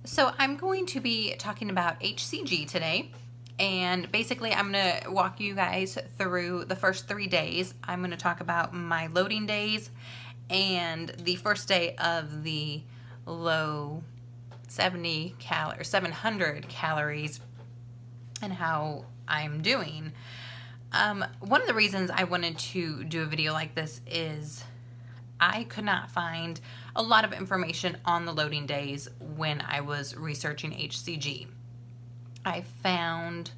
So I'm going to be talking about HCG today, and basically I'm going to walk you guys through the first 3 days. I'm going to talk about my loading days and the first day of the low 700 calories and how I'm doing. One of the reasons I wanted to do a video like this is I could not find a lot of information on the loading days when I was researching HCG. I found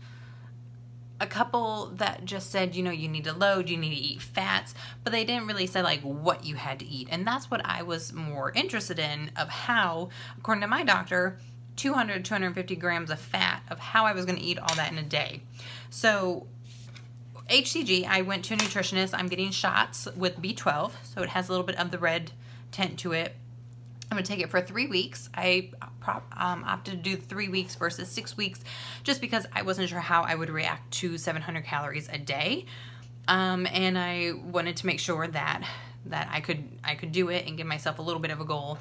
a couple that just said, you need to load, you need to eat fats, but they didn't really say like what you had to eat. And that's what I was more interested in, of how, according to my doctor, 200, 250 grams of fat, of how I was going to eat all that in a day. So HCG, I went to a nutritionist. I'm getting shots with B12, so it has a little bit of the red tint to it. I'm going to take it for 3 weeks. I opted to do 3 weeks versus 6 weeks just because I wasn't sure how I would react to 700 calories a day. And I wanted to make sure that I could do it and give myself a little bit of a goal.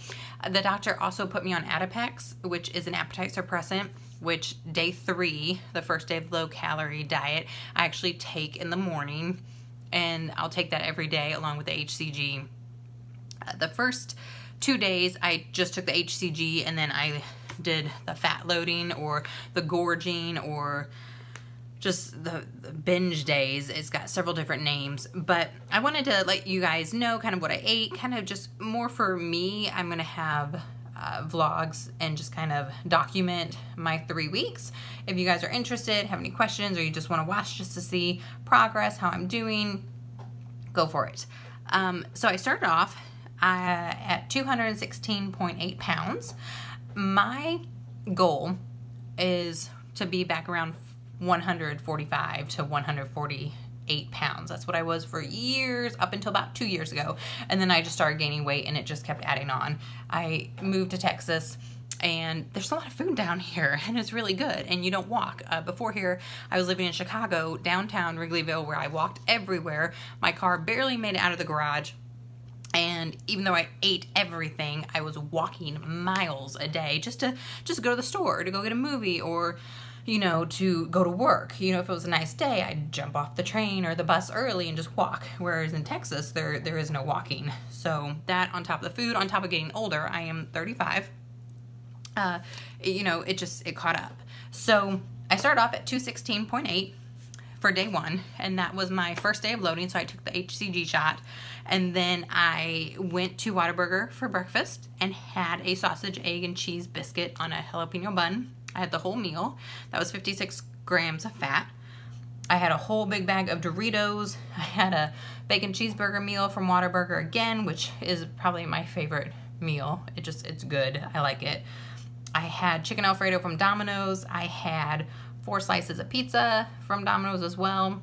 The doctor also put me on Adipex, which is an appetite suppressant, which day 3, the first day of low calorie diet, I actually take in the morning, and I'll take that every day along with the HCG. The first 2 days I just took the HCG, and then I did the fat loading or the gorging or just the binge days. It's got several different names, but I wanted to let you guys know kind of what I ate, kind of just more for me. I'm going to have vlogs and just kind of document my 3 weeks. If you guys are interested, have any questions, or you just want to watch just to see progress, how I'm doing, go for it. So I started off at 216.8 pounds. My goal is to be back around 145 to 148 pounds. That's what I was for years, up until about 2 years ago. And then I just started gaining weight, and it just kept adding on. I moved to Texas, and there's a lot of food down here, and it's really good, and you don't walk. Before here, I was living in Chicago, downtown Wrigleyville, where I walked everywhere. My car barely made it out of the garage. And even though I ate everything, I was walking miles a day just to go to the store, to go get a movie, or to go to work. If it was a nice day, I'd jump off the train or the bus early and just walk. Whereas in Texas, there is no walking. So that, on top of the food, on top of getting older, I am 35. It caught up. So I started off at 216.8 for day 1, and that was my first day of loading. So I took the HCG shot, and then I went to Whataburger for breakfast and had a sausage, egg, and cheese biscuit on a jalapeno bun. I had the whole meal. That was 56 grams of fat. I had a whole big bag of Doritos. I had a bacon cheeseburger meal from Whataburger again, which is probably my favorite meal. It's good. I like it. I had chicken Alfredo from Domino's. I had 4 slices of pizza from Domino's as well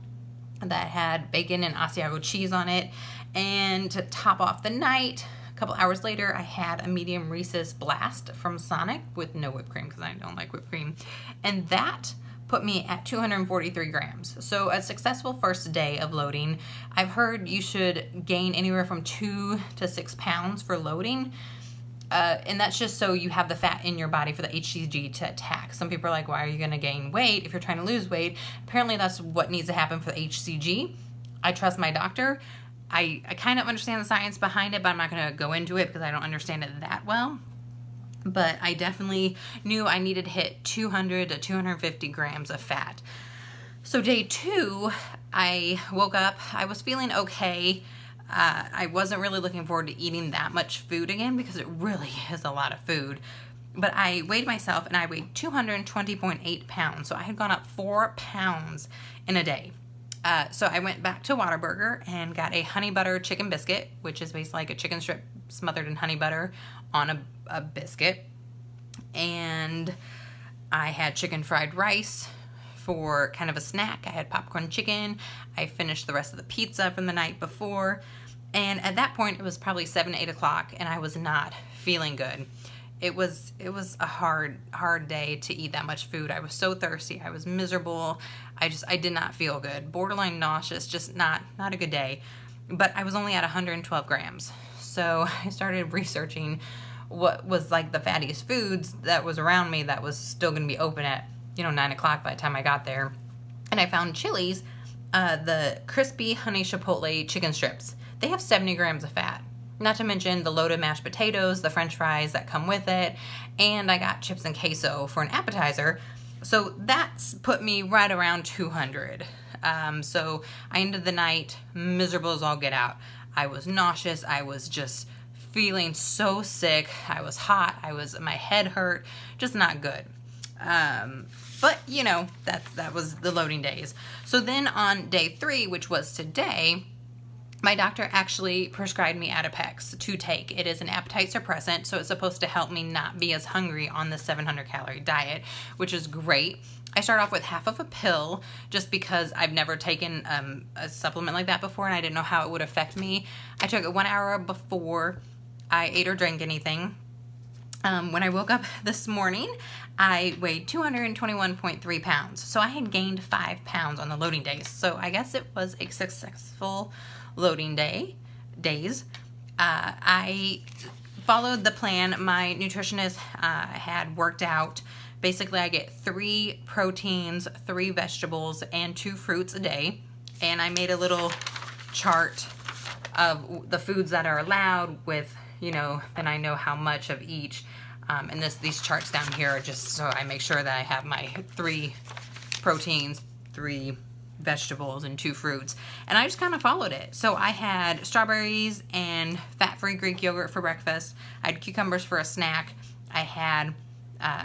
that had bacon and Asiago cheese on it. And to top off the night, a couple hours later, I had a medium Reese's Blast from Sonic with no whipped cream because I don't like whipped cream. And that put me at 243 grams. So a successful first day of loading. I've heard you should gain anywhere from 2 to 6 pounds for loading. And that's just so you have the fat in your body for the HCG to attack. Some people are like, why are you going to gain weight if you're trying to lose weight? Apparently that's what needs to happen for the HCG. I trust my doctor. I kind of understand the science behind it, but I'm not going to go into it because I don't understand it that well. But I definitely knew I needed to hit 200 to 250 grams of fat. So day 2, I woke up. I was feeling okay. I wasn't really looking forward to eating that much food again because it really is a lot of food. But I weighed myself, and I weighed 220.8 pounds. So I had gone up 4 pounds in a day. So I went back to Whataburger and got a honey butter chicken biscuit, which is basically like a chicken strip smothered in honey butter on a biscuit. And I had chicken fried rice for kind of a snack. I had popcorn chicken. I finished the rest of the pizza from the night before. And at that point, it was probably 7, 8 o'clock, and I was not feeling good. It was a hard day to eat that much food. I was so thirsty. I was miserable. I did not feel good. Borderline nauseous, just not a good day. But I was only at 112 grams. So I started researching what was like the fattiest foods that was around me that was still going to be open at, 9 o'clock by the time I got there. And I found Chili's, the crispy honey chipotle chicken strips. They have 70 grams of fat. Not to mention the loaded mashed potatoes, the french fries that come with it, and I got chips and queso for an appetizer. So that's put me right around 200. So I ended the night miserable as all get out. I was nauseous. I was just feeling so sick. I was hot. My head hurt. Just not good. But that was the loading days. So then on day 3, which was today, my doctor actually prescribed me Adipex to take. It is an appetite suppressant, so it's supposed to help me not be as hungry on the 700-calorie diet, which is great. I start off with half of a pill just because I've never taken a supplement like that before, and I didn't know how it would affect me. I took it 1 hour before I ate or drank anything. When I woke up this morning, I weighed 221.3 pounds. So I had gained 5 pounds on the loading days. So I guess it was a successful loading days. I followed the plan my nutritionist had worked out. Basically, I get 3 proteins, 3 vegetables, and 2 fruits a day. And I made a little chart of the foods that are allowed with, then I know how much of each. And these charts down here are just so I make sure that I have my 3 proteins, 3 vegetables, and 2 fruits. And I just kind of followed it. So I had strawberries and fat-free Greek yogurt for breakfast. I had cucumbers for a snack. I had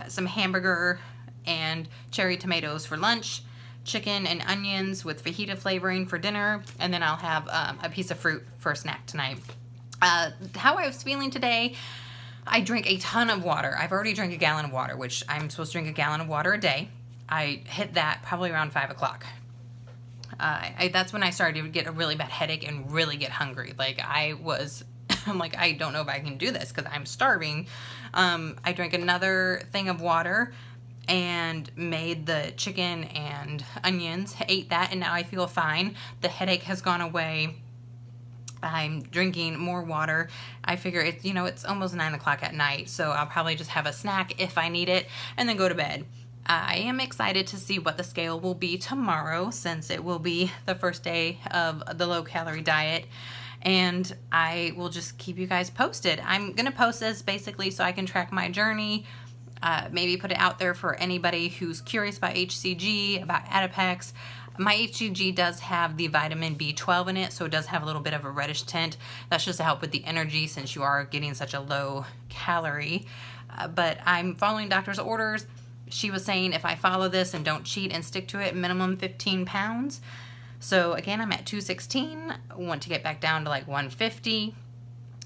some hamburger and cherry tomatoes for lunch, chicken and onions with fajita flavoring for dinner, and then I'll have a piece of fruit for a snack tonight. How I was feeling today, I drink a ton of water. I've already drank a gallon of water, which I'm supposed to drink a gallon of water a day. I hit that probably around 5 o'clock. That's when I started to get a really bad headache and really get hungry. I'm like, I don't know if I can do this because I'm starving. I drank another thing of water and made the chicken and onions, ate that, and now I feel fine. The headache has gone away. I'm drinking more water. I figure it's almost 9 o'clock at night, so I'll probably just have a snack if I need it and then go to bed. I am excited to see what the scale will be tomorrow, since it will be the first day of the low-calorie diet, and I will just keep you guys posted. I'm going to post this basically so I can track my journey, maybe put it out there for anybody who's curious about HCG, about Adipex. My HCG does have the vitamin B12 in it, so it does have a little bit of a reddish tint. That's just to help with the energy since you are getting such a low calorie. But I'm following doctor's orders. She was saying if I follow this and don't cheat and stick to it, minimum 15 pounds. So again, I'm at 216. I want to get back down to like 150.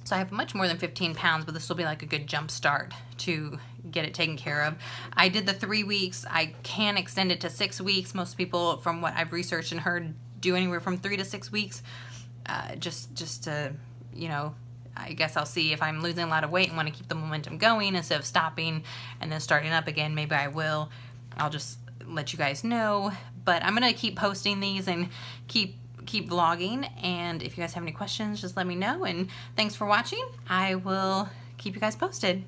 So I have much more than 15 pounds, but this will be like a good jump start to get it taken care of. I did the 3 weeks. I can extend it to 6 weeks. Most people, from what I've researched and heard, do anywhere from 3 to 6 weeks. Just to, I guess I'll see if I'm losing a lot of weight and want to keep the momentum going instead of stopping and then starting up again. Maybe I will. I'll just let you guys know. But I'm going to keep posting these and keep vlogging. And if you guys have any questions, just let me know. And thanks for watching. I will keep you guys posted.